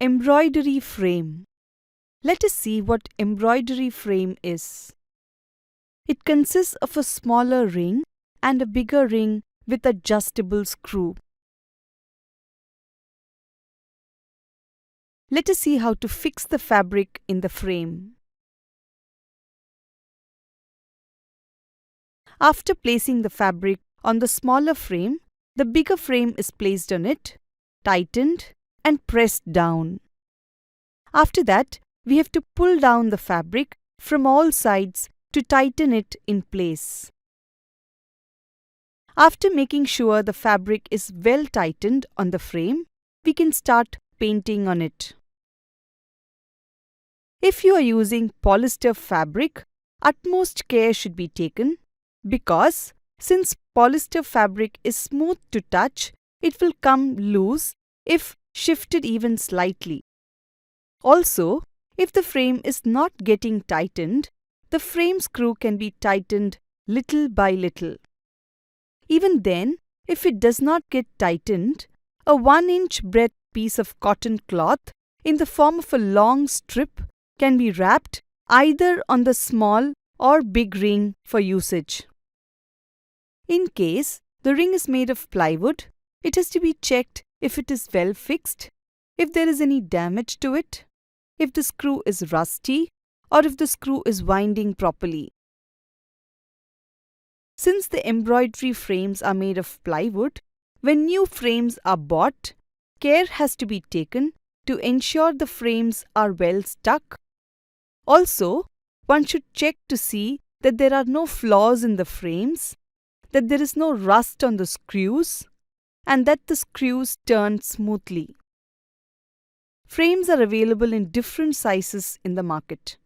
Embroidery frame. Let us see what embroidery frame is. It consists of a smaller ring and a bigger ring with adjustable screw. Let us see how to fix the fabric in the frame. After placing the fabric on the smaller frame, the bigger frame is placed on it, tightened and pressed down. After that, we have to pull down the fabric from all sides to tighten it in place. After making sure the fabric is well tightened on the frame, we can start painting on it. If you are using polyester fabric, utmost care should be taken because since polyester fabric is smooth to touch, it will come loose if shifted even slightly. Also, if the frame is not getting tightened, the frame screw can be tightened little by little. Even then, if it does not get tightened, a 1-inch breadth piece of cotton cloth in the form of a long strip can be wrapped either on the small or big ring for usage. In case the ring is made of plywood, it has to be checked if it is well fixed, if there is any damage to it, if the screw is rusty, or if the screw is winding properly. Since the embroidery frames are made of plywood, when new frames are bought, care has to be taken to ensure the frames are well stuck. Also, one should check to see that there are no flaws in the frames, that there is no rust on the screws, and that the screws turn smoothly. Frames are available in different sizes in the market.